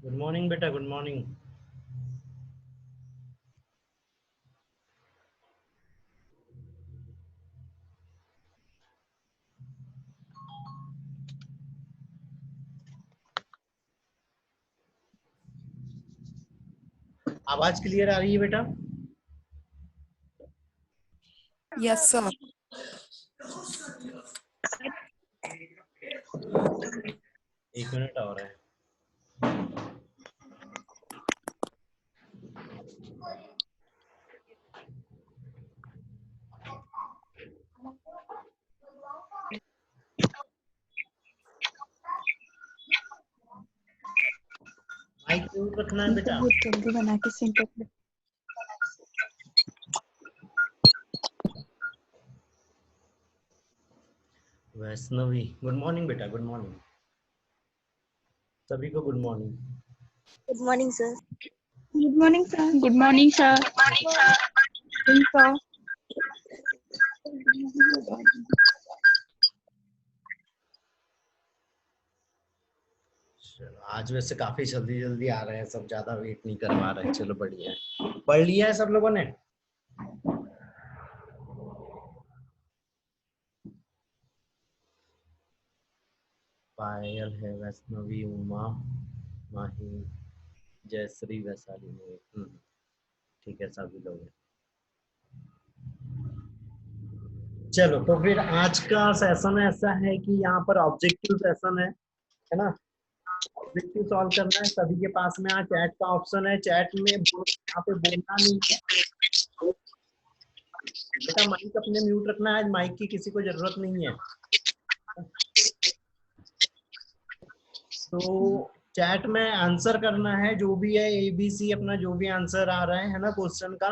Good morning बेटा, good morning. आवाज clear आ रही है बेटा? Yes sir. एक मिनट और है। माइक म्यूट रखना है बेटा। बहुत जल्दी बना के सेंटर पे। वैष्णवी, गुड मॉर्निंग बेटा, गुड मॉर्निंग। सभी को good morning. Good morning sir. Good morning sir. Good morning sir. चलो, आज वैसे काफी जल्दी जल्दी आ रहे हैं सब, ज्यादा वेट नहीं करवा रहे हैं। चलो बढ़िया है। पढ़ लिया है सब लोगों ने? पायल है, वैष्णवी, उमा, माही, जयश्री, वैशाली ने। ठीक है, सभी लोग हैं। चलो तो फिर आज का सेशन ऐसा है कि यहाँ पर ऑब्जेक्टिव सेशन है ना। ऑब्जेक्टिव सॉल्व करना है। सभी के पास में यहाँ चैट का ऑप्शन है। चैट में यहाँ पे बोलना नहीं है बेटा। माइक अपने म्यूट रखना है। माइक की किसी को जरूरत नहीं है। तो चैट में आंसर करना है जो भी है, ABC अपना जो भी आंसर आ रहा है ना क्वेश्चन का,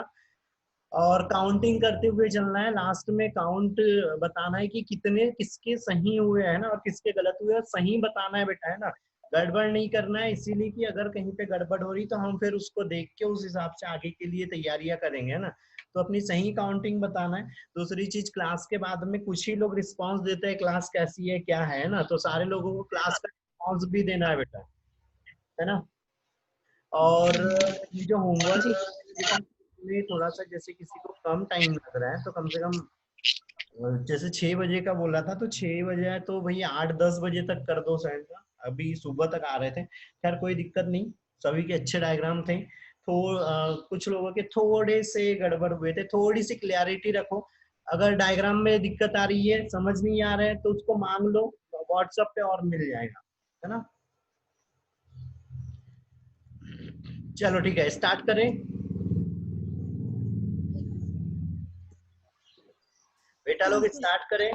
और काउंटिंग करते हुए चलना है। लास्ट में काउंट बताना है कि कितने किसके सही हुए हैं ना और किसके गलत हुए। सही बताना है बेटा, है ना। गड़बड़ नहीं करना है, इसीलिए कि अगर कहीं पे गड़बड़ हो रही तो हम फिर उसको देख के उस हिसाब से आगे के लिए तैयारियां करेंगे, है ना। तो अपनी सही काउंटिंग बताना है। दूसरी चीज, क्लास के बाद में कुछ ही लोग रिस्पॉन्स देते हैं क्लास कैसी है क्या है ना, तो सारे लोगों को क्लास का रिस्पॉन्स भी देना है बेटा, है ना। और ये जो होमवर्क में थोड़ा सा, जैसे किसी को कम टाइम लग रहा है तो कम से कम, जैसे 6 बजे का बोला था तो 6 बजे है तो भैया 8-10 बजे तक कर दो सेंड का। अभी सुबह तक आ रहे थे, खैर कोई दिक्कत नहीं। सभी के अच्छे डायग्राम थे। कुछ लोगों के थोड़े से गड़बड़ हुए थे। थोड़ी सी क्लियरिटी रखो। अगर डायग्राम में दिक्कत आ रही है, समझ नहीं आ रहा है, तो उसको मांग लो व्हाट्सएप पे और मिल जाएगा, है ना। चलो ठीक है, स्टार्ट करें। बेटा लोग स्टार्ट करें।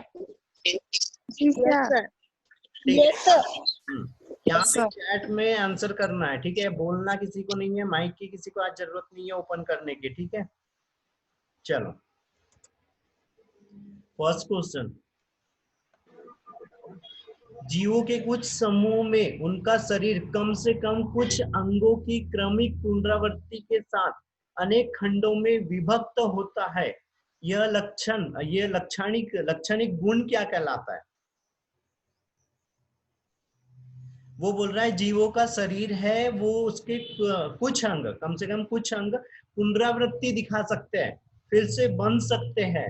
Yes sir. ठीक यस सर। है। यहाँ पे चैट में आंसर करना है, ठीक है। बोलना किसी को नहीं है। माइक की किसी को आज जरूरत नहीं है ओपन करने की, ठीक है। चलो, फर्स्ट क्वेश्चन। जीवों के कुछ समूह में उनका शरीर कम से कम कुछ अंगों की क्रमिक पुनरावृत्ति के साथ अनेक खंडों में विभक्त होता है। यह लक्षणिक गुण क्या कहलाता है? वो बोल रहा है जीवों का शरीर है, वो उसके कुछ अंग, कम से कम कुछ अंग पुनरावृत्ति दिखा सकते हैं, फिर से बन सकते हैं,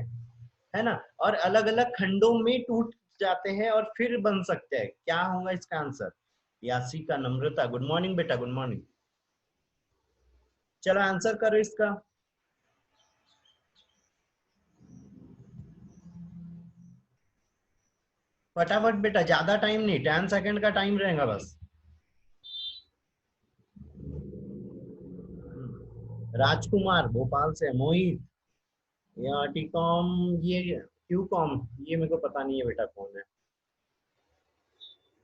है ना। और अलग अलग खंडों में टूट जाते हैं और फिर बन सकते हैं। क्या होगा इसका आंसर? यासिका, नम्रता, गुड मॉर्निंग बेटा, गुड मॉर्निंग। चलो आंसर करो इसका। फटाफट बेटा, ज्यादा टाइम नहीं, 10 सेकंड का टाइम रहेगा बस। राजकुमार भोपाल से, मोहित, या टीकॉम, ये क्यू कॉम, ये मेरे को पता नहीं है बेटा कौन है।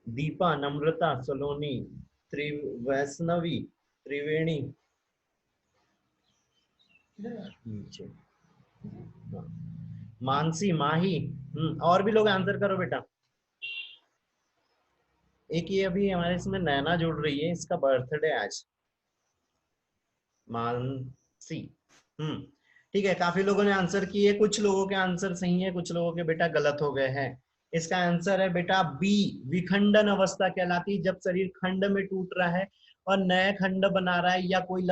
दीपा, नम्रता, सलोनी, वैष्णवी, त्रिवेणी, नीचे, हाँ, मानसी, माही। और भी लोग आंसर करो बेटा। एक ये अभी हमारे इसमें नैना जुड़ रही है, इसका बर्थडे आज, मानसी। ठीक है, काफी लोगों ने आंसर किए, कुछ लोगों के आंसर सही है, कुछ लोगों के बेटा गलत हो गए हैं। इसका आंसर है बेटा बी, विखंडन अवस्था कहलाती है, जब शरीर खंड में टूट रहा है और नया खंड बना रहा है, या कोई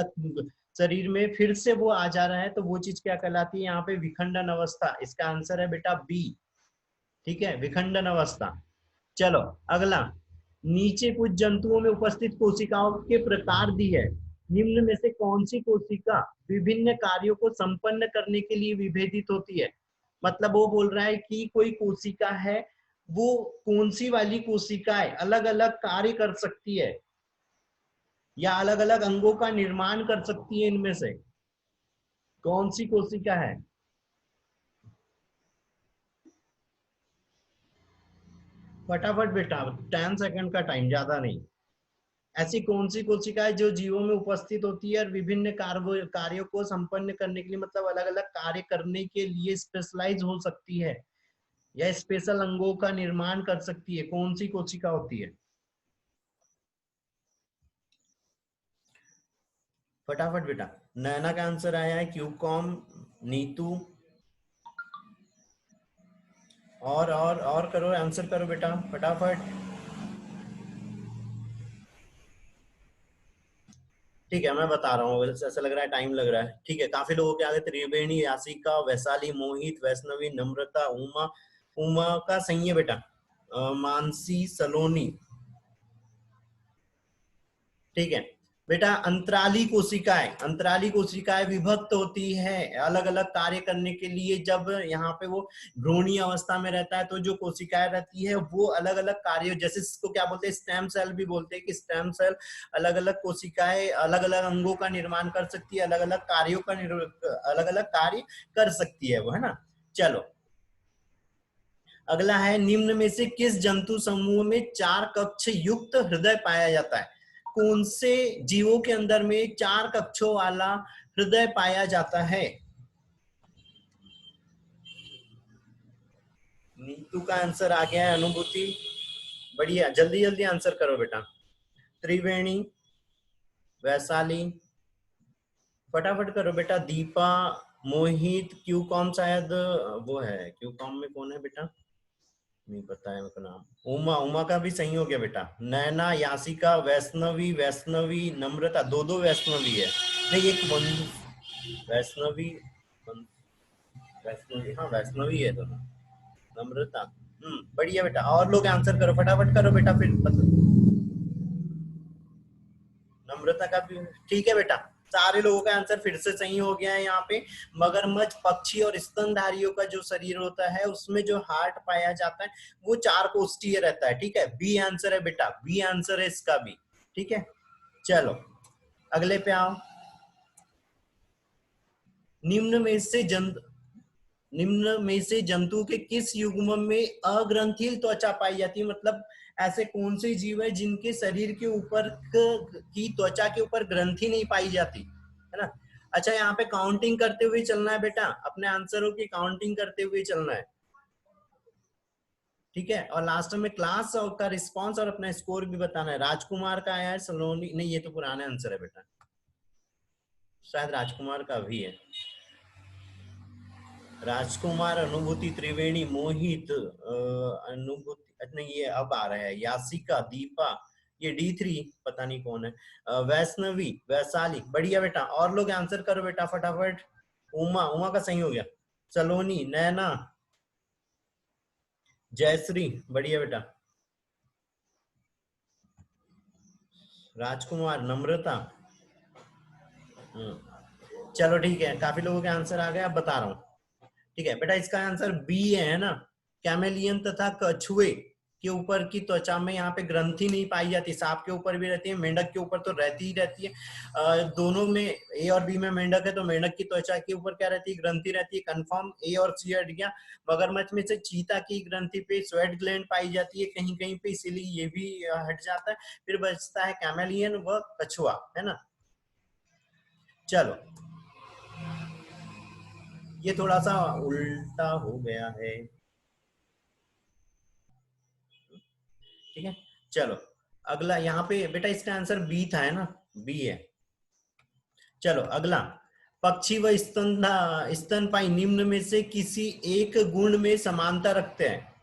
शरीर में फिर से वो आ जा रहा है, तो वो चीज क्या कहलाती है यहाँ पे, विखंडन अवस्था। इसका आंसर है बेटा बी। ठीक है, विखंडन अवस्था। चलो अगला, नीचे कुछ जंतुओं में उपस्थित कोशिकाओं के प्रकार दी है, निम्न में से कौन सी कोशिका विभिन्न कार्यों को संपन्न करने के लिए विभेदित होती है। मतलब वो बोल रहा है कि कोई कोशिका है, वो कौन सी वाली कोशिकाएं अलग अलग कार्य कर सकती है या अलग अलग अंगों का निर्माण कर सकती है, इनमें से कौन सी कोशिका है। फटाफट बेटा, 10 सेकंड का टाइम, ज्यादा नहीं। ऐसी कौन सी कोशिका है जो जीवों में उपस्थित होती है और विभिन्न कार्यों को संपन्न करने के लिए, मतलब अलग अलग कार्य करने के लिए स्पेशलाइज हो सकती है या स्पेशल अंगों का निर्माण कर सकती है, कौन सी कोशिका होती है। फटाफट बेटा, नैना का आंसर आया है क्यूकॉम, नीतू, और करो, आंसर करो बेटा फटाफट। ठीक है, मैं बता रहा हूँ, ऐसा लग रहा है टाइम लग रहा है। ठीक है, काफी लोगों के आगे त्रिवेणी, यासिका, वैशाली, मोहित, वैष्णवी, नम्रता, उमा। उमा का सही है बेटा। मानसी, सलोनी। ठीक है बेटा, अंतराली कोशिकाएं विभक्त होती है अलग अलग कार्य करने के लिए। जब यहाँ पे वो भ्रूणीय अवस्था में रहता है, तो जो कोशिकाएं रहती है वो अलग अलग कार्य, जैसे इसको क्या बोलते हैं, स्टेम सेल भी बोलते हैं, कि स्टेम सेल अलग अलग कोशिकाएं अलग अलग अंगों का निर्माण कर सकती है, अलग अलग कार्यों का अलग अलग कार्य कर सकती है वो, है ना। चलो अगला है, निम्न में से किस जंतु समूह में 4 कक्ष युक्त हृदय पाया जाता है। कौन से जीवों के अंदर में 4 कक्षों वाला हृदय पाया जाता है। नीतू का आंसर आ गया है, अनुभूति, बढ़िया, जल्दी जल्दी आंसर करो बेटा। त्रिवेणी, वैशाली, फटाफट करो बेटा। दीपा, मोहित, क्यू कॉम शायद वो है, क्यू कॉम में कौन है बेटा, नहीं पता है मेरे को नाम। उमा, उमा का भी सही हो गया बेटा। नैना, यासिका, वैष्णवी, नम्रता, दो दो वैष्णवी है, नहीं एक वैष्णवी, वैष्णवी, हाँ वैष्णवी है दोनों। नम्रता, बढ़िया बेटा, और लोग आंसर करो, फटाफट करो बेटा, फिर नम्रता का भी ठीक है बेटा। सारे लोगों का आंसर फिर से सही हो गया है यहाँ पे। मगरमच्छ, पक्षी और स्तनधारियों का जो शरीर होता है, उसमें जो हार्ट पाया जाता है वो 4 कोष्ठीय रहता है। ठीक है, बी आंसर है बेटा, बी आंसर है इसका भी। ठीक है, चलो अगले पे आओ। निम्न में से जंतु के किस युग्म में अग्रंथिल त्वचा पाई जाती है। मतलब ऐसे कौन से जीव है जिनके शरीर के ऊपर की त्वचा के ऊपर ग्रंथि नहीं पाई जाती, है ना। अच्छा, यहाँ पे काउंटिंग करते हुए चलना है बेटा, अपने आंसरों की काउंटिंग करते हुए चलना है। ठीक है, और लास्ट में क्लास का रिस्पांस और अपना स्कोर भी बताना है। राजकुमार का आया है, सलोनी नहीं, ये तो पुराने आंसर है बेटा, शायद राजकुमार का भी है। राजकुमार, अनुभूति, त्रिवेणी, मोहित, अनुभूति, नहीं ये अब आ रहा है, यासिका, दीपा, ये D3 पता नहीं कौन है, वैष्णवी, वैशाली, बढ़िया बेटा, और लोग आंसर करो बेटा फटाफट। उमा, उमा का सही हो गया। सलोनी, नैना, जयश्री, बढ़िया बेटा। राजकुमार, नम्रता, चलो ठीक है, काफी लोगों के आंसर आ गए, अब बता रहा हूँ। ठीक है बेटा, इसका आंसर बी है ना, कैमेलियन तथा कछुए के ऊपर की त्वचा में यहाँ पे ग्रंथि नहीं पाई जाती। सांप के ऊपर भी रहती है, मेंढक के ऊपर तो रहती ही रहती है। दोनों में ए और बी में मेंढक है तो मेंढक की त्वचा के ऊपर क्या रहती है, ग्रंथि रहती है। कंफर्म ए और सी हट गया। मगरमच्छ में से चीता की ग्रंथि पे स्वेट ग्लैंड पाई जाती है कहीं कहीं पे, इसीलिए ये भी हट जाता है। फिर बचता है कैमेलियन व कछुआ, है ना। चलो ये थोड़ा सा उल्टा हो गया है, ठीक है। चलो अगला, यहाँ पे बेटा इसका आंसर बी था, है ना, बी है। चलो अगला, पक्षी व स्तनपायी निम्न में से किसी एक गुण में समानता रखते हैं।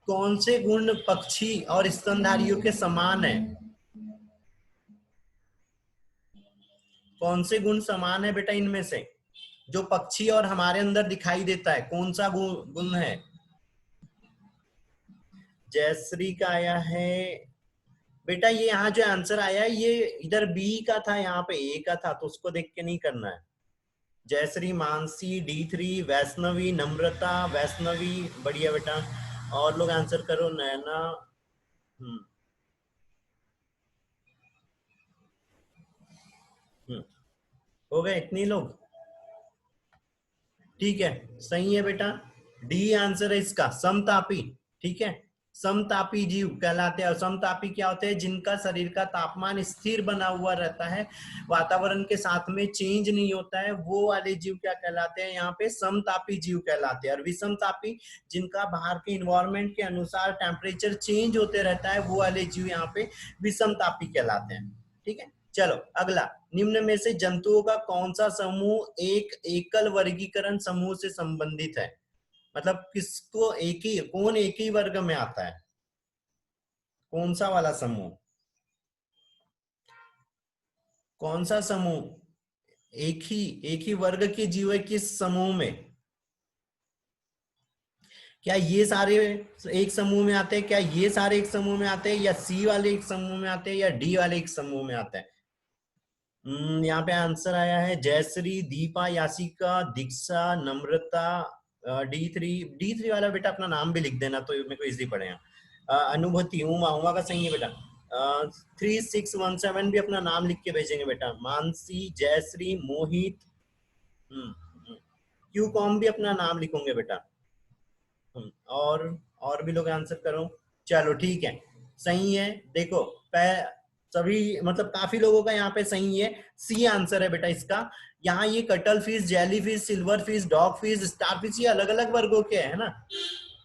कौन से गुण पक्षी और स्तनधारियों के समान है? कौन से गुण समान है बेटा इनमें से, जो पक्षी और हमारे अंदर दिखाई देता है? कौन सा गुण है? जयश्री का आया है बेटा। ये यहाँ जो आंसर आया है ये इधर बी का था, यहाँ पे ए का था, तो उसको देख के नहीं करना है। जयश्री, मानसी, D3, वैष्णवी, नम्रता, वैष्णवी, बढ़िया बेटा। और लोग आंसर करो। नैना, हो गए इतने लोग, ठीक है, सही है बेटा। डी आंसर है इसका, समतापी, ठीक है। समतापी जीव कहलाते हैं। और समतापी क्या होते हैं? जिनका शरीर का तापमान स्थिर बना हुआ रहता है, वातावरण के साथ में चेंज नहीं होता है, वो वाले जीव क्या कहलाते हैं? यहाँ पे समतापी जीव कहलाते हैं। और विषमतापी, जिनका बाहर के इन्वायरमेंट के अनुसार टेम्परेचर चेंज होते रहता है, वो वाले जीव यहाँ पे विषमतापी कहलाते हैं, ठीक है। चलो अगला, निम्न में से जंतुओं का कौन सा समूह एक एकल वर्गीकरण समूह से संबंधित है? मतलब किसको कौन एक ही वर्ग में आता है? कौन सा वाला समूह? कौन सा समूह एक ही वर्ग के जीव है? किस समूह में? क्या ये सारे एक समूह में आते हैं? क्या ये सारे एक समूह में आते हैं? या सी वाले एक समूह में आते हैं? या डी वाले एक समूह में आते हैं? यहाँ पे आंसर आया है जयश्री, दीपा, यासिका, दीक्षा, नम्रता, डी थ्री वाला बेटा अपना नाम भी लिख देना तो मेरे को इजी पड़ेगा। अनुभूति, उमा का सही है बेटा। 3617 भी अपना नाम लिख के भेजेंगे बेटा। मानसी, जयश्री, मोहित, क्यू कॉम भी अपना नाम लिखोगे बेटा। और भी लोग आंसर करो। चलो ठीक है, सही है। देखो सभी मतलब काफी लोगों का यहाँ पे सही है, सी आंसर है बेटा इसका। यहाँ ये cuttle fish, jelly fish, silver fish, dog fish, star fish, ये अलग अलग वर्गों के है ना।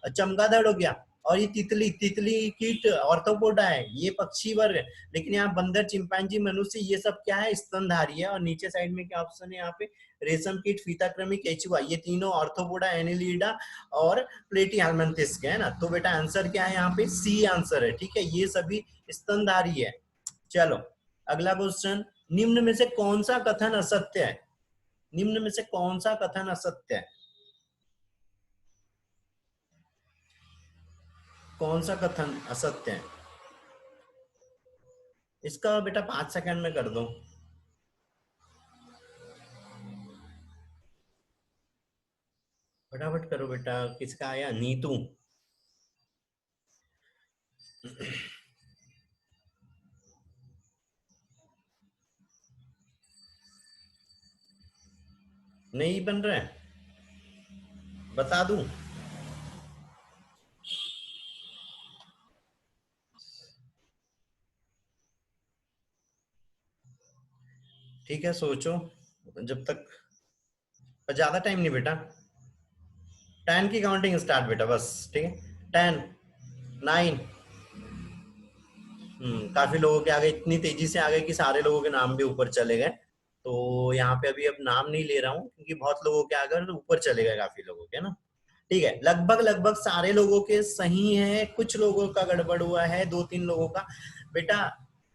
चमगादड़ हो गया, और ये तितली कीट ऑर्थोपोडा है, ये पक्षी वर्ग है। लेकिन यहाँ बंदर, चिंपैंजी, मनुष्य, ये सब क्या है? स्तनधारी है। और नीचे साइड में क्या ऑप्शन है यहाँ पे? रेशम कीट, फीताकृमि, केचुआ, ये तीनों ऑर्थोपोडा, एनिलिडा और प्लेटीहेल्मिन्थस के है ना। तो बेटा आंसर क्या है यहाँ पे? सी आंसर है, ठीक है। ये सभी स्तनधारी है। चलो अगला क्वेश्चन, निम्न में से कौन सा कथन असत्य है? निम्न में से कौन सा कथन असत्य है? कौन सा कथन असत्य है? इसका बेटा 5 सेकंड में कर दो, फटाफट करो बेटा। किसका आया? नीतू। नहीं बन रहा है, बता दूं? ठीक है, सोचो जब तक। ज्यादा टाइम नहीं बेटा, 10 की काउंटिंग स्टार्ट बेटा, बस, ठीक है। 10, 9, काफी लोगों के आगे, इतनी तेजी से आ गए कि सारे लोगों के नाम भी ऊपर चले गए। तो यहाँ पे अभी अब नाम नहीं ले रहा हूँ क्योंकि बहुत लोगों के आगे तो ऊपर चले गए काफी लोगों के ना। ठीक है, लगभग लगभग सारे लोगों के सही है, कुछ लोगों का गड़बड़ हुआ है, 2-3 लोगों का बेटा।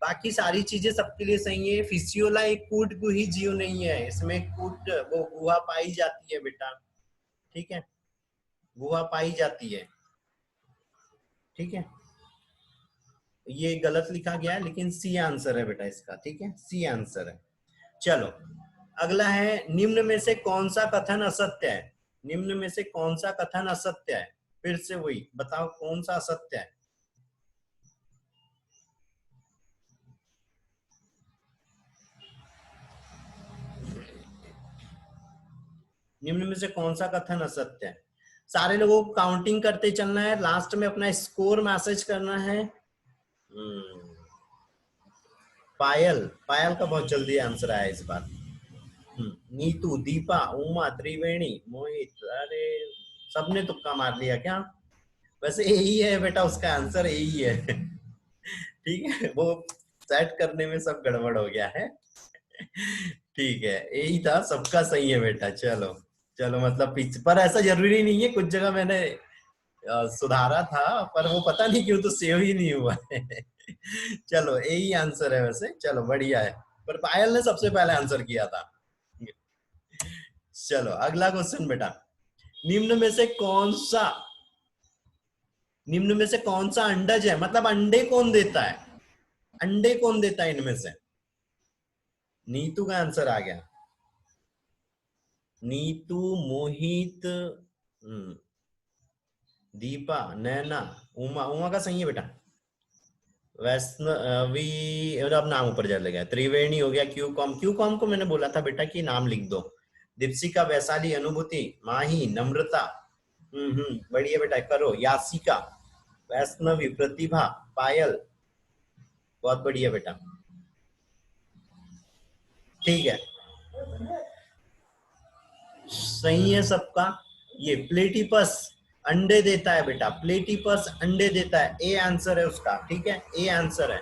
बाकी सारी चीजें सबके लिए सही है। फिसियोला एक कूट ही जीव नहीं है, इसमें कूट वो गुहा पाई जाती है बेटा, ठीक है, गुहा पाई जाती है, ठीक है। ये गलत लिखा गया है लेकिन सी आंसर है बेटा इसका, ठीक है, सी आंसर है। चलो अगला है, निम्न में से कौन सा कथन असत्य है? निम्न में से कौन सा कथन असत्य है? फिर से वही बताओ, कौन सा असत्य है? निम्न में से कौन सा कथन असत्य है? सारे लोगों को काउंटिंग करते चलना है, लास्ट में अपना स्कोर मैसेज करना है। पायल, पायल का बहुत जल्दी आंसर आया इस बार। नीतू, दीपा, उमा, त्रिवेणी, मोहित, अरे सबने तुक्का मार लिया क्या? वैसे यही है बेटा, उसका आंसर यही है। ठीक है, वो सेट करने में सब गड़बड़ हो गया है। ठीक है, यही था, सबका सही है बेटा। चलो चलो, मतलब पीछे पर ऐसा जरूरी नहीं है, कुछ जगह मैंने सुधारा था, पर वो पता नहीं क्यों तो सेव ही नहीं हुआ है। चलो यही आंसर है वैसे, चलो बढ़िया है। पर पायल ने सबसे पहले आंसर किया था। चलो अगला क्वेश्चन बेटा, निम्न में से कौन सा, निम्न में से कौन सा अंडज है, मतलब अंडे कौन देता है, अंडे कौन देता है इनमें से? नीतू का आंसर आ गया। नीतू, मोहित, दीपा, नैना, उमा, उमा का सही है बेटा। वैष्णवी, अब नाम ऊपर चले गया। त्रिवेणी हो गया। क्यू कॉम, क्यू कॉम को मैंने बोला था बेटा कि नाम लिख दो। दीपशिका, वैशाली, अनुभूति, माही, नम्रता, बढ़िया बेटा, करो। यासिका, वैष्णवी, प्रतिभा, पायल, बहुत बढ़िया बेटा। ठीक है, सही है सबका। ये प्लेटिपस अंडे देता है बेटा, प्लेटिपस अंडे देता है, ए आंसर है उसका। ठीक है, ए आंसर है।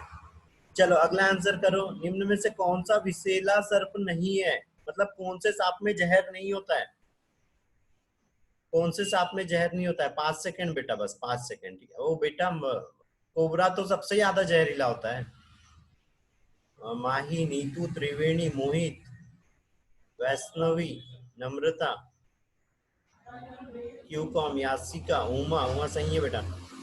चलो अगला आंसर करो, निम्न में से कौन सा विषैला सर्प नहीं है, मतलब कौन से सांप में जहर नहीं होता है, कौन से सांप में जहर नहीं होता है? 5 सेकंड बेटा, बस 5 सेकंड। ठीक है, ओ बेटा, कोबरा तो सबसे ज्यादा जहरीला होता है। माही, नीतू, त्रिवेणी, मोहित, वैष्णवी, नम्रता, Q com, Yashica, Uma, Uma सही है बेटा।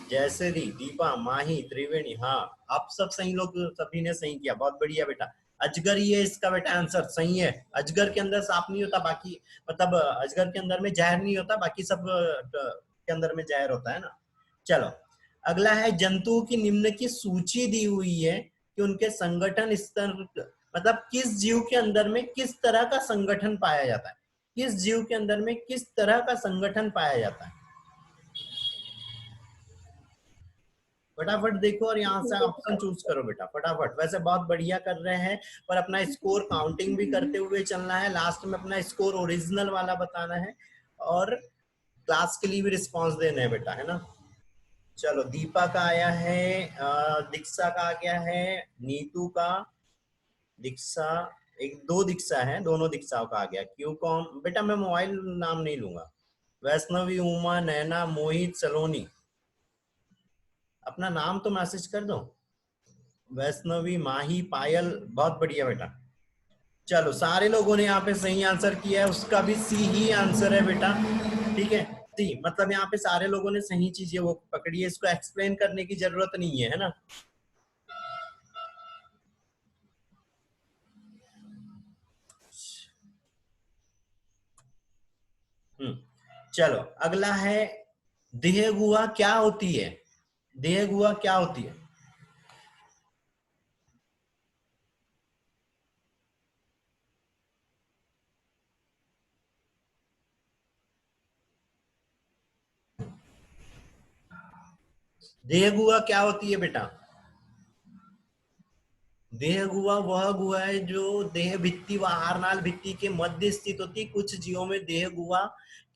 जयश्री, दीपा, माही, त्रिवेणी, हाँ आप सब सही लोग, सभी ने सही किया, बहुत बढ़िया बेटा। अजगर ही है इसका बेटा आंसर, सही है। अजगर के अंदर सांप नहीं होता, बाकी मतलब अजगर के अंदर में जहर नहीं होता, बाकी सब के अंदर में जहर होता है ना। चलो अगला है, जंतुओं की निम्न की सूची दी हुई है कि उनके संगठन स्तर, मतलब किस जीव के अंदर में किस तरह का संगठन पाया जाता है, किस जीव के अंदर में किस तरह का संगठन पाया जाता है? फटाफट देखो और यहाँ से ऑप्शन चूज करो बेटा, फटाफट। वैसे बहुत बढ़िया कर रहे हैं, पर अपना स्कोर काउंटिंग भी करते हुए चलना है, लास्ट में अपना स्कोर ओरिजिनल वाला बताना है, और क्लास के लिए भी रिस्पॉन्स देना है बेटा, है ना। चलो दीपा का आया है, दीक्षा का आ गया है, नीतू का, दीक्षा, एक दो दीक्षा है, दोनों दीक्षाओं का आ गया। क्यू कॉम बेटा, मैं मोबाइल नाम नहीं लूंगा। वैष्णवी, उमा, नैना, मोहित, सलोनी, अपना नाम तो मैसेज कर दो। वैष्णवी, माही, पायल, बहुत बढ़िया बेटा। चलो सारे लोगों ने यहाँ पे सही आंसर किया है, उसका भी सी ही आंसर है बेटा। ठीक है, सी मतलब यहाँ पे सारे लोगों ने सही चीजें वो पकड़ी है, इसको एक्सप्लेन करने की जरूरत नहीं है ना। चलो अगला है, देह गुहा क्या होती है, देह गुहा क्या होती है? देह गुहा क्या होती है बेटा? देह गुहा वह गुहा है जो देह भित्ति व आहारनाल भित्ति के मध्य स्थित होती है। कुछ जीवों में देह गुहा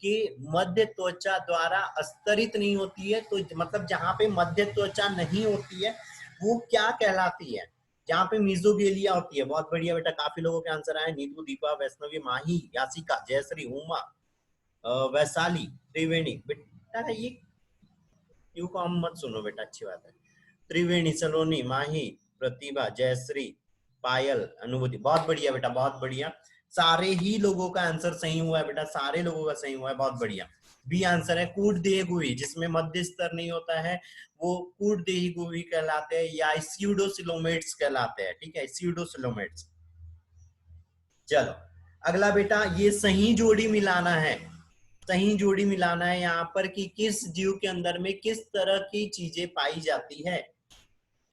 की मध्य त्वचा द्वारा अस्तरित नहीं होती है, तो मतलब जहां पे मध्य त्वचा नहीं होती है वो क्या कहलाती है? जहाँ पे मीजोगेलिया होती है। बहुत बढ़िया बेटा, काफी लोगों के आंसर आए। नीतू, दीपा, वैष्णवी, माही, यासिका, जयश्री, उमा, वैशाली, त्रिवेणी, बेटा ये क्यू को हम मत सुनो बेटा, अच्छी बात है। त्रिवेणी, सलोनी, माही, प्रतिभा, जयश्री, पायल, अनुभूति, बहुत बढ़िया बेटा, बहुत बढ़िया। सारे ही लोगों का आंसर सही हुआ है बेटा, सारे लोगों का सही हुआ है, बहुत बढ़िया। बी आंसर है कूट देह गुही, जिसमें मध्य स्तर नहीं होता है वो कूट देह गुही कहलाते हैं, या स्यूडोसिलोमेट्स कहलाते हैं। ठीक है, स्यूडोसिलोमेट्स। चलो अगला बेटा, ये सही जोड़ी मिलाना है, सही जोड़ी मिलाना है यहाँ पर कि किस जीव के अंदर में किस तरह की चीजें पाई जाती है,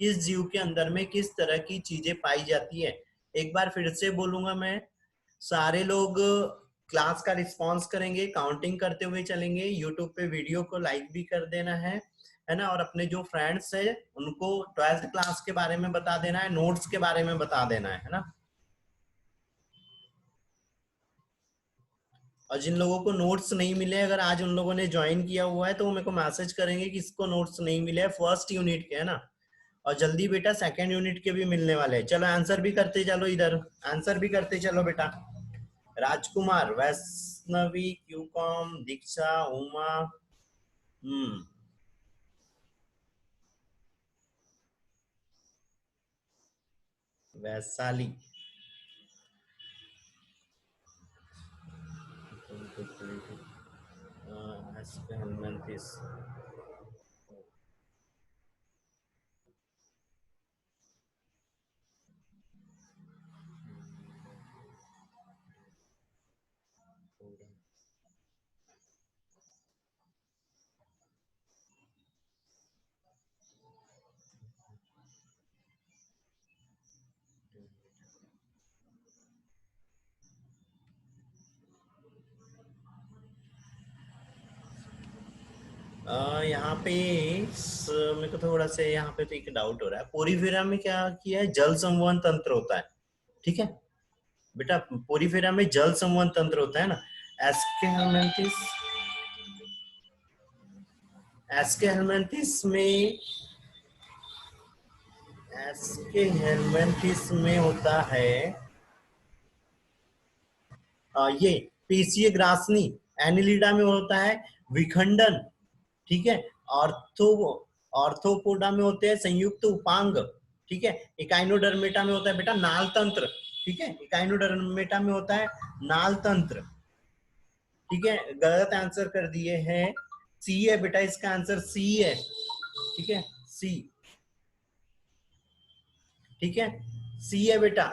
किस जीव के अंदर में किस तरह की चीजें पाई जाती है। एक बार फिर से बोलूंगा मैं, सारे लोग क्लास का रिस्पॉन्स करेंगे, काउंटिंग करते हुए चलेंगे। यूट्यूब पे वीडियो को लाइक भी कर देना है ना। और अपने जो फ्रेंड्स है उनको 12th क्लास के बारे में बता देना है, नोट्स के बारे में बता देना है ना। और जिन लोगों को नोट्स नहीं मिले, अगर आज उन लोगों ने ज्वाइन किया हुआ है तो वो मेरे को मैसेज करेंगे कि इसको नोट्स नहीं मिले हैं फर्स्ट यूनिट के, है ना। और जल्दी बेटा सेकेंड यूनिट के भी मिलने वाले हैं। चलो आंसर भी करते चलो, इधर आंसर भी करते चलो बेटा। राजकुमार, वैष्णवी, क्यूकॉम, दीक्षा, उमा, वैशाली, हेलमेंथिस, यहाँ पे मेरे को थोड़ा सा यहाँ पे तो एक डाउट हो रहा है। पोरीफेरा में क्या किया है, जल संवहन तंत्र होता है, ठीक है बेटा। पोरीफेरा में जल संवहन तंत्र होता है ना। एस्केहेलमिन्थिस, एस्केहेलमिन्थिस में होता है ये पेशीय ग्रासनी। एनिलिडा में होता है विखंडन, ठीक है। ऑर्थोपोडा में होते हैं संयुक्त उपांग, ठीक है। इकाइनोडर्मेटा में होता है बेटा नाल तंत्र, ठीक है। इकाइनोडर्मेटा में होता है नाल तंत्र, ठीक है। गलत आंसर कर दिए हैं, सी है बेटा, इसका आंसर सी है, ठीक है, सी, ठीक है, सी है बेटा,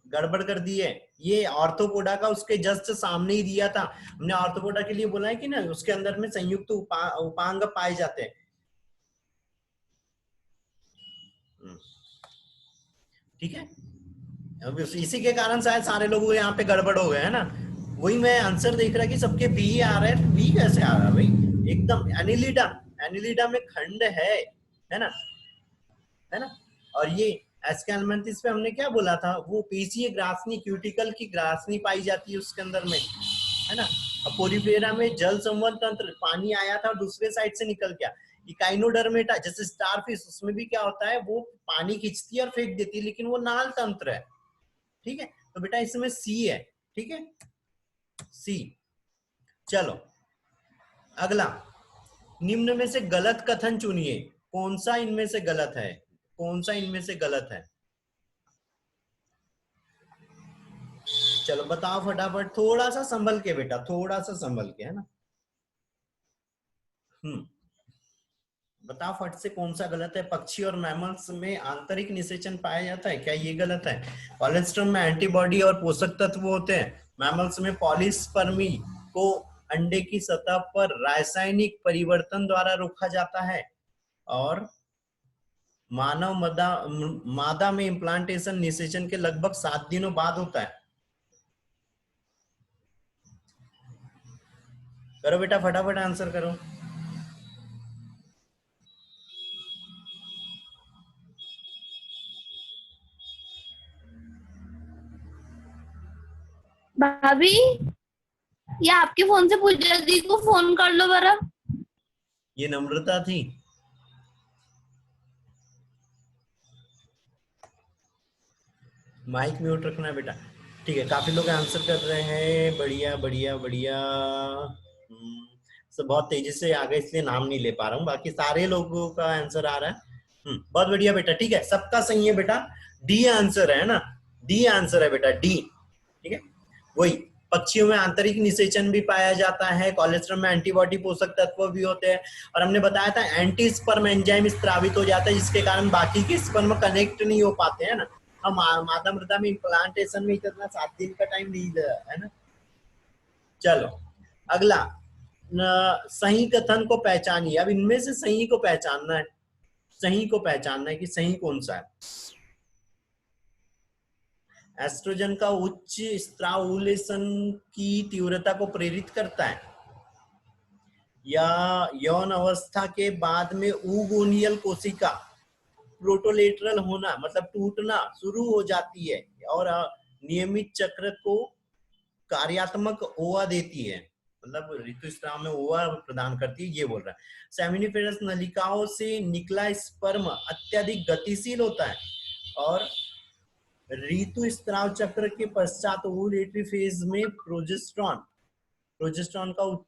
गड़बड़ कर दी है। ये ऑर्थोपोडा का उसके जस्ट सामने ही दिया था हमने। ऑर्थोपोडा के लिए बोला है कि ना उसके अंदर में संयुक्त उपांग पाए जाते हैं, ठीक है। अब इसी के कारण शायद सारे लोग यहाँ पे गड़बड़ हो गए है ना। वही मैं आंसर देख रहा कि सबके बी आ रहा है, बी कैसे आ रहा है भाई, एकदम एनिलिडा, एनिलिडा में खंड है ना, है ना। और ये एस्केलमेंथिस पे हमने क्या बोला था, वो पेशीय ग्रासनी, क्यूटिकल की ग्रासनी पाई जाती है उसके अंदर में, है ना। अब पोरीफेरा में जल संवहन तंत्र, पानी आया था और दूसरे साइड से निकल गया। इकाइनोडर्मेटा जैसे स्टारफिश, उसमें भी क्या होता है, वो पानी खींचती है और फेंक देती है, लेकिन वो नाल तंत्र है, ठीक है। तो बेटा इसमें सी है, ठीक है, सी। चलो अगला, निम्न में से गलत कथन चुनिए। कौन सा इनमें से गलत है, कौन सा इनमें से गलत है, चलो बताओ फटाफट, थोड़ा सा संभल के बेटा, थोड़ा सा संभल के, है ना। बताओ फट से कौन सा गलत है। पक्षी और मैमल्स में आंतरिक निषेचन पाया जाता है, क्या ये गलत है। कोलेस्ट्रम में एंटीबॉडी और पोषक तत्व होते हैं। मैमल्स में पॉलीस्पर्मी को अंडे की सतह पर रासायनिक परिवर्तन द्वारा रोका जाता है। और मानव मादा में इम्प्लांटेशन निषेचन के लगभग 7 दिनों बाद होता है। करो बेटा फटाफट आंसर करो। भाभी, ये आपके फोन से पूजा दी को फोन कर लो बरा। ये नम्रता थी। माइक म्यूट रखना है बेटा, ठीक है। काफी लोग आंसर कर रहे हैं, बढ़िया बढ़िया बढ़िया। सब बहुत तेजी से आ गए इसलिए नाम नहीं ले पा रहा हूँ, बाकी सारे लोगों का आंसर आ रहा है। बहुत बढ़िया बेटा, ठीक है, सबका सही है बेटा। डी आंसर है ना, डी आंसर है बेटा, डी, ठीक है। वही पक्षियों में आंतरिक निषेचन भी पाया जाता है, कोलेस्ट्रॉल में एंटीबॉडी पोषक तत्व भी होते हैं, और हमने बताया था एंटी स्पर्म एंजाइम स्त्रावित हो जाता है, जिसके कारण बाकी के स्पर्म कनेक्ट नहीं हो पाते हैं ना। हम मादा मृदा में इम्प्लांटेशन में इतना 7 दिन का टाइम नहीं है ना। चलो अगला, सही कथन को पहचानिए। अब इनमें से सही को पहचानना है, सही को पहचानना है कि सही कौन सा है। एस्ट्रोजन का उच्च स्त्रावुलेशन की तीव्रता को प्रेरित करता है, या यौन अवस्था के बाद में ऊगोनियल कोशिका प्रोटोलेटरल होना मतलब टूटना शुरू हो जाती है और नियमित चक्र को कार्यात्मक ओवा देती है, मतलब ऋतुस्राव में ओवा प्रदान करती है, ये बोल रहा है। सेमिनिफेरस नलिकाओं से निकला स्पर्म अत्यधिक गतिशील होता है और ऋतुस्राव चक्र के पश्चात ओवुलेटरी फेज में प्रोजेस्टेरॉन का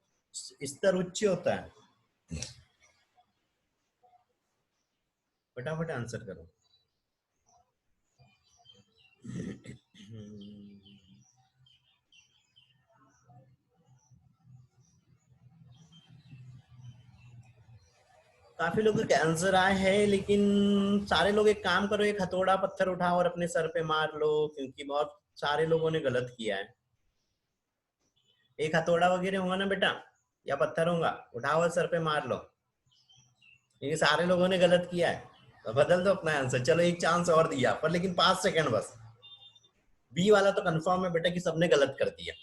स्तर उच्च होता है। फटाफट आंसर करो। काफी लोगों के आंसर आए हैं, लेकिन सारे लोग एक काम करो, एक हथौड़ा पत्थर उठाओ और अपने सर पे मार लो, क्योंकि बहुत सारे लोगों ने गलत किया है। एक हथौड़ा वगैरह होगा ना बेटा या पत्थर होगा, उठाओ और सर पे मार लो, क्योंकि सारे लोगों ने गलत किया है। तो बदल दो अपना आंसर। चलो एक चांस और दिया पर, लेकिन 5 सेकंड बस। बी वाला तो कंफर्म है बेटा कि सबने गलत कर दिया।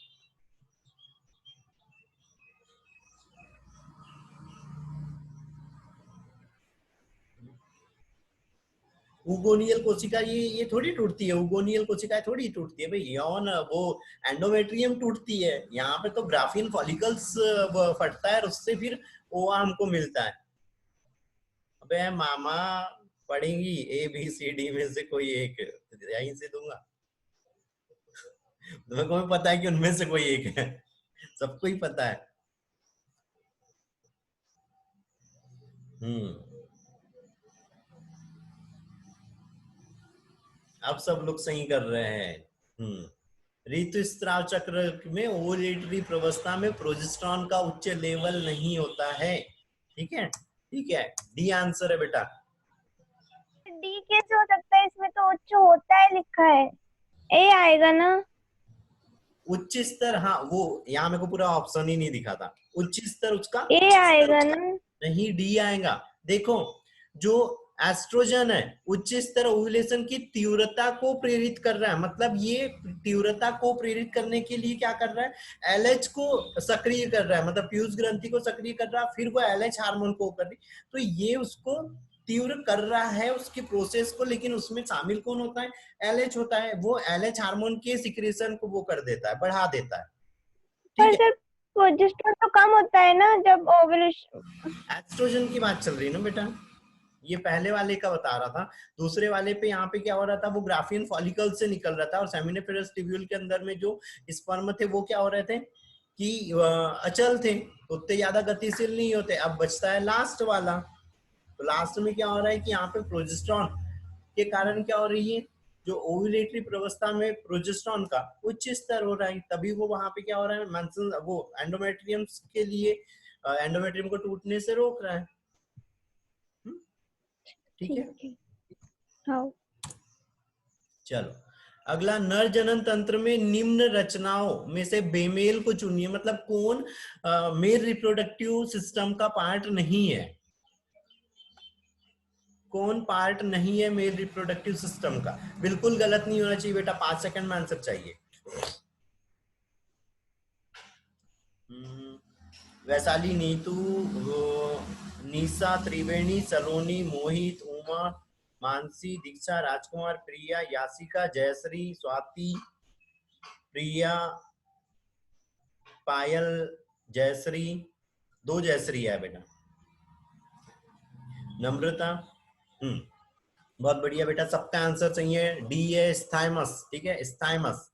उगोनियल कोशिका ये थोड़ी टूटती है, उगोनियल कोशिकाएं थोड़ी टूटती है भाई, यौन वो एंडोमेट्रियम टूटती है। यहाँ पे तो ग्राफिन फॉलिकल्स फटता है और उससे फिर ओवा हमको मिलता है। अबे मामा पढ़ेंगी ABCD में से कोई एक, यहीं से दूंगा। तुम्हें भी पता है कि उनमें से कोई एक है, सबको ही पता है। अब सब लोग सही कर रहे हैं। ऋतुस्राव चक्र में ओवुलेटरी प्रवस्था में प्रोजेस्टेरॉन का उच्च लेवल नहीं होता है। ठीक है, ठीक है, डी आंसर है बेटा। डी कैसे हो सकता है, इसमें तो उच्च होता है लिखा है, ए आएगा ना। उच्च स्तर, हाँ वो यहाँ मेरे को पूरा ऑप्शन ही नहीं दिखा था। उच्च स्तर उसका ए आएगा ना, नहीं, डी आएगा। देखो जो एस्ट्रोजन है उच्च स्तर ओव्यूलेशन की तीव्रता को प्रेरित कर रहा है, मतलब ये तीव्रता को प्रेरित करने के लिए क्या कर रहा है, LH को सक्रिय कर रहा है, मतलब पीयूष ग्रंथि को सक्रिय कर रहा है, फिर वो LH हार्मोन को कर रही, तो ये उसको तीव्र कर रहा है उसकी प्रोसेस को। लेकिन उसमें शामिल कौन होता है, LH होता है। वो LH हार्मोन के सिक्रेशन को वो कर देता है, बढ़ा देता है। पर ठीक है, सर प्रोजेस्टेरोन तो कम होता है ना जब ओव्यूलेशन। एस्ट्रोजन की बात चल रही है ना बेटा, ये पहले वाले का बता रहा था। दूसरे वाले पे यहाँ पे क्या हो रहा था, वो ग्राफियन फॉलिकल से निकल रहा था और सेमिनिफेरस ट्यूब्यूल के अंदर में जो स्पर्म थे वो क्या हो रहे थे कि अचल थे, उतने ज्यादा गतिशील नहीं होते। अब बचता है लास्ट वाला, तो लास्ट में क्या हो रहा है कि यहाँ पे प्रोजेस्टेरॉन के कारण क्या हो रही है, जो ओव्यूलेटरी प्रवस्था में प्रोजेस्टेरॉन का उच्च स्तर हो रहा है, तभी वो वहां पे क्या हो रहा है, मेंशन वो एंडोमेट्रियम के लिए एंडोमेट्रियम को टूटने से रोक रहा है। ठीक है, हाँ। चलो अगला, नर जनन तंत्र में निम्न रचनाओं में से बेमेल को चुनिए, मतलब कौन मेल रिप्रोडक्टिव सिस्टम का पार्ट नहीं है, कौन पार्ट नहीं है मेल रिप्रोडक्टिव सिस्टम का। बिल्कुल गलत नहीं होना चाहिए बेटा, 5 सेकंड में आंसर चाहिए। वैशाली, नीतू, निशा, त्रिवेणी, सलोनी, मोहित, उमा, मानसी, दीक्षा, राजकुमार, प्रिया, यासिका, जयश्री, स्वाति, प्रिया, पायल, जयश्री, 2 जयश्री है बेटा, नम्रता। बहुत बढ़िया बेटा, सबका आंसर सही है, डी है स्थाइमस। ठीक है, स्थाइमस।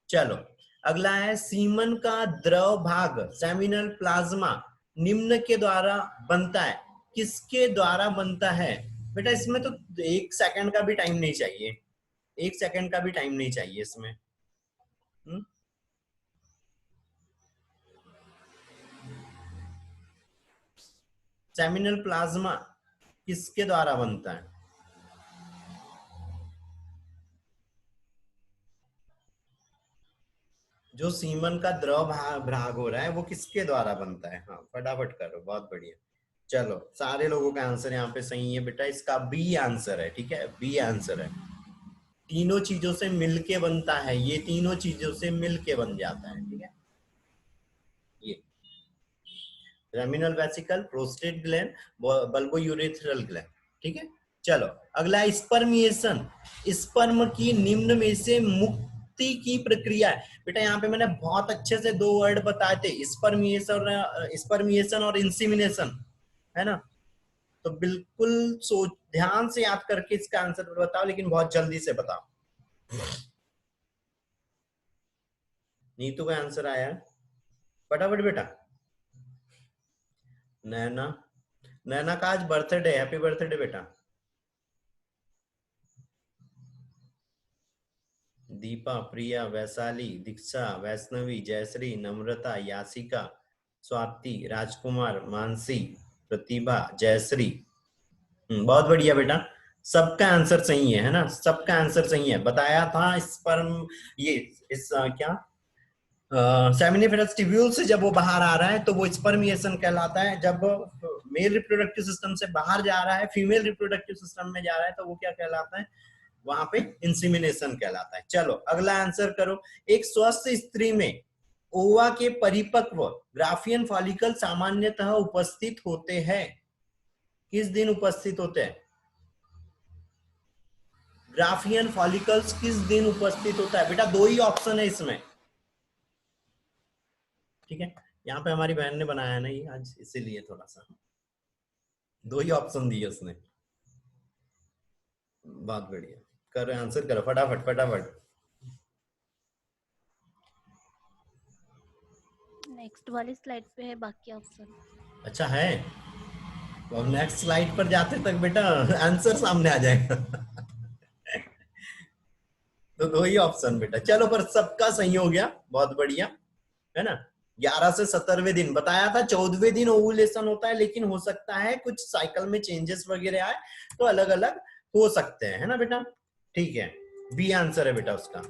चलो अगला है, सीमन का द्रव भाग सेमिनल प्लाज्मा निम्न के द्वारा बनता है, किसके द्वारा बनता है बेटा। इसमें तो 1 सेकंड का भी टाइम नहीं चाहिए, 1 सेकंड का भी टाइम नहीं चाहिए इसमें। सेमिनल प्लाज्मा किसके द्वारा बनता है, जो सीमन का द्रव भाग हो रहा है वो किसके द्वारा बनता है। हाँ फटाफट करो, बहुत बढ़िया। चलो सारे लोगों का आंसर यहाँ पे सही है बेटा, इसका बी आंसर है। ठीक है, बी आंसर है। तीनों चीजों से मिलके बनता है, ये तीनों चीजों से मिलके बन जाता है, ठीक है। ये seminal vesicle, prostate gland, bulbourethral gland, ठीक है। चलो अगला स्पर्मिएशन, स्पर्म की निम्न में से मुक्ति की प्रक्रिया है। बेटा यहाँ पे मैंने बहुत अच्छे से दो वर्ड बताए थे, स्पर्मिएशन और इंसीमिनेशन, है ना। तो बिल्कुल सोच ध्यान से याद करके इसका आंसर बताओ, लेकिन बहुत जल्दी से बताओ। नीतू का आंसर आया फटाफट बेटा। नैना, नैना का आज बर्थडे, हैप्पी बर्थडे बेटा। दीपा, प्रिया, वैशाली, दीक्षा, वैष्णवी, जयश्री, नम्रता, यासिका, स्वाति, राजकुमार, मानसी, प्रतिभा, जयश्री। बहुत बढ़िया बेटा, सबका आंसर सही है ना, सबका आंसर सही है। बताया था स्पर्म, ये इस क्या सेमिनिफेरस ट्यूब्यूल से जब वो बाहर आ रहा है तो वो स्पर्मिएशन कहलाता है। जब मेल रिप्रोडक्टिव सिस्टम से बाहर जा रहा है, फीमेल रिप्रोडक्टिव सिस्टम में जा रहा है, तो वो क्या कहलाता है, वहां पे इंसीमिनेशन कहलाता है। चलो अगला आंसर करो। एक स्वस्थ स्त्री में ओवा के परिपक्व ग्राफियन फॉलिकल सामान्यतः उपस्थित होते हैं। किस दिन उपस्थित होते हैं? ग्राफियन फॉलिकल्स किस दिन उपस्थित होता है? बेटा दो ही ऑप्शन है इसमें, ठीक है। यहाँ पे हमारी बहन ने बनाया नहीं आज, इसीलिए थोड़ा सा दो ही ऑप्शन दिए उसने। बहुत बढ़िया, करो आंसर करो फटाफट फटाफट। नेक्स्ट वाली स्लाइड पे है बाकी ऑप्शन। अच्छा है, तो अब नेक्स्ट स्लाइड पर जाते तक बेटा आंसर सामने आ जाएगा। तो दो ही ऑप्शन बेटा। चलो पर सबका सही हो गया, बहुत बढ़िया, है ना। 11 से 17वें दिन बताया था, 14वें दिन ओवुलेशन होता है, लेकिन हो सकता है कुछ साइकिल में चेंजेस वगैरह आए तो अलग अलग हो सकते हैं, है ना बेटा। ठीक है, बी आंसर है बेटा उसका।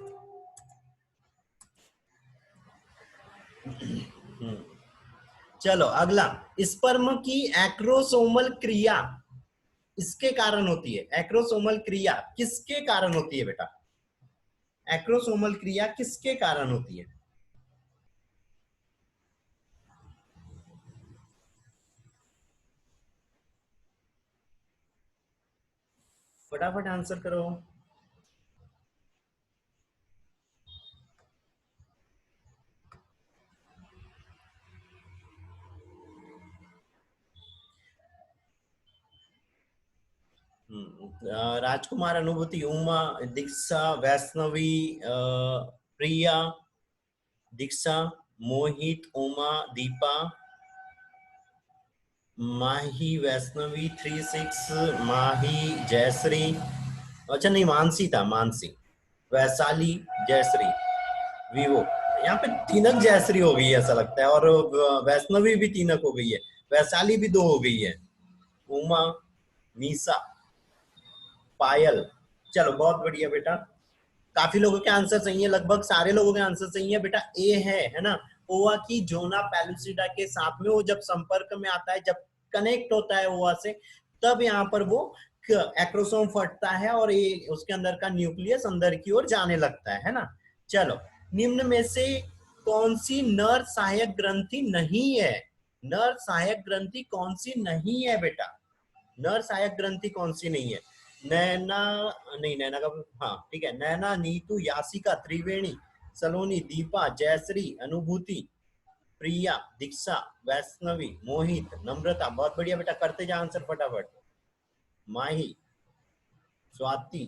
चलो अगला, स्पर्म की एक्रोसोमल क्रिया इसके कारण होती है। एक्रोसोमल क्रिया किसके कारण होती है बेटा? एक्रोसोमल क्रिया किसके कारण होती है? फटाफट आंसर करो। राजकुमार, अनुभूति, उमा, दीक्षा, वैष्णवी, प्रिया, दीक्षा, मोहित, उमा, दीपा, माही, वैष्णवी, 36, माही, जयश्री, अच्छा नहीं मानसी था, मानसी, वैशाली, जयश्री, विवो। यहाँ पे तीनक जयश्री हो गई है ऐसा लगता है, और वैष्णवी भी तीनक हो गई है, वैशाली भी 2 हो गई है, उमा, मीसा, पायल। चलो बहुत बढ़िया बेटा, काफी लोगों के आंसर सही है, लगभग सारे लोगों के आंसर सही है बेटा। ए है ना। ओवा की जोना पैलुसिडा के साथ में वो जब संपर्क में आता है, जब कनेक्ट होता है ओवा से, तब यहाँ पर वो एक्रोसोम फटता है और ये उसके अंदर का न्यूक्लियस अंदर की ओर जाने लगता है ना। चलो, निम्न में से कौन सी नर सहायक ग्रंथि नहीं है? नर सहायक ग्रंथि कौन सी नहीं है बेटा? नर सहायक ग्रंथि कौन सी नहीं है? नैना नहीं, नैना का हाँ ठीक है, नैना, नीतू, यासिका, त्रिवेणी, सलोनी, दीपा, जयश्री, अनुभूति, प्रिया, दीक्षा, वैष्णवी, मोहित, नम्रता। बहुत बढ़िया बेटा, करते जा आंसर फटाफट। माही, स्वाति,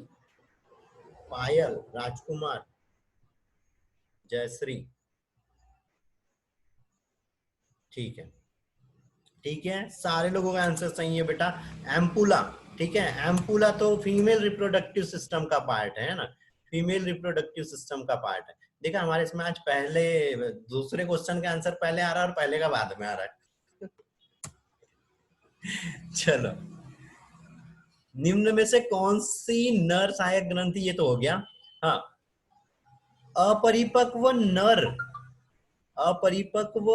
पायल, राजकुमार, जयश्री। ठीक है, ठीक है, सारे लोगों का आंसर सही है बेटा। एम्पुला, ठीक है, एम्पुला तो फीमेल रिप्रोडक्टिव सिस्टम का पार्ट है ना, फीमेल रिप्रोडक्टिव सिस्टम का पार्ट है। देखा हमारे इसमें आज पहले दूसरे क्वेश्चन का आंसर पहले आ रहा है और पहले का बाद में आ रहा है। चलो, निम्न में से कौन सी नर सहायक ग्रंथि, ये तो हो गया। हाँ, अपरिपक्व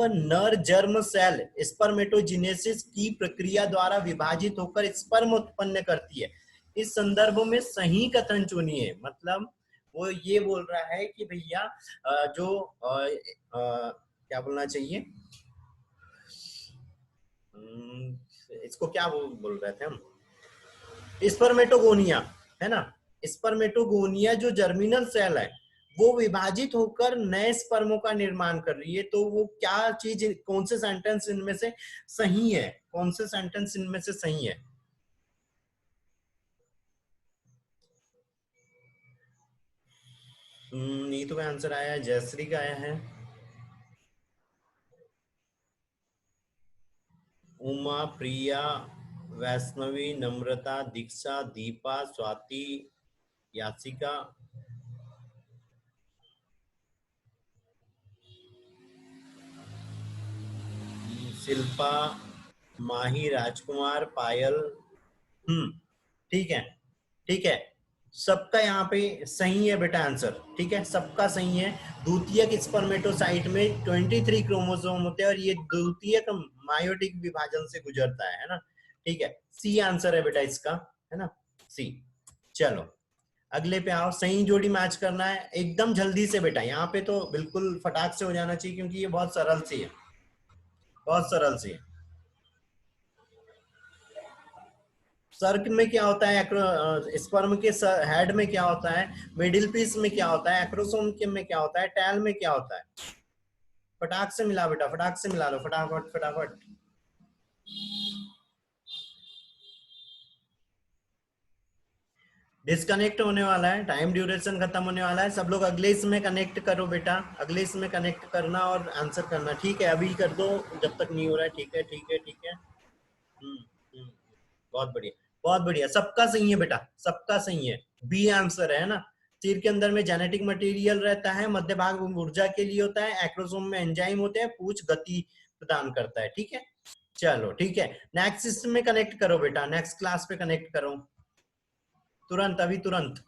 नर जर्म सेल स्पर्मेटोजेनेसिस की प्रक्रिया द्वारा विभाजित होकर स्पर्म उत्पन्न करती है। इस संदर्भ में सही कथन चुनिए। मतलब वो ये बोल रहा है कि भैया क्या बोलना चाहिए, इसको क्या बोल रहे थे हम, स्पर्मेटोगोनिया है ना। स्पर्मेटोगोनिया जो जर्मिनल सेल है वो विभाजित होकर नए स्पर्मों का निर्माण कर रही है। तो वो क्या चीज, कौन से सेंटेंस इनमें से सही है, कौन से सेंटेंस इनमें से सही है? नीतू का आंसर आया है, जयश्री का आया है, उमा, प्रिया, वैष्णवी, नम्रता, दीक्षा, दीपा, स्वाति, यासिका, शिल्पा, माही, राजकुमार, पायल। ठीक है, ठीक है, सबका यहाँ पे सही है बेटा आंसर। ठीक है, सबका सही है। द्वितीयक स्पर्मेटोसाइट में 23 क्रोमोसोम होते हैं और ये द्वितीयक मायोटिक विभाजन से गुजरता है ना। ठीक है, सी आंसर है बेटा इसका, है ना, सी। चलो अगले पे आओ। सही जोड़ी मैच करना है एकदम जल्दी से बेटा, यहाँ पे तो बिल्कुल फटाक से हो जाना चाहिए क्योंकि ये बहुत सरल सी है, बहुत सरल सी है। सर्क में क्या होता है, स्पर्म के हेड में क्या होता है, मिडिल पीस में क्या होता है, एक्रोसोम के में क्या होता है, टैल में क्या होता है? फटाक से मिला बेटा, फटाक से मिला लो, फटाफट फटाफट। डिस्कनेक्ट होने वाला है, टाइम ड्यूरेशन खत्म होने वाला है। सब लोग अगले इसमें कनेक्ट करो बेटा, अगले इसमें कनेक्ट करना और आंसर करना। ठीक है, अभी कर दो जब तक नहीं हो रहा है। ठीक है, ठीक है, ठीक है। बहुत बढ़िया, बहुत बढ़िया, सबका सही है बेटा, सबका सही है। बी आंसर है ना। सिर के अंदर में जेनेटिक मटेरियल रहता है, मध्य भाग ऊर्जा के लिए होता है, एक्रोसोम में एंजाइम होते हैं, पूंछ गति प्रदान करता है। ठीक है, चलो ठीक है, नेक्स्ट सिस्टम में कनेक्ट करो बेटा, नेक्स्ट क्लास पे कनेक्ट करो तुरंत, अभी तुरंत।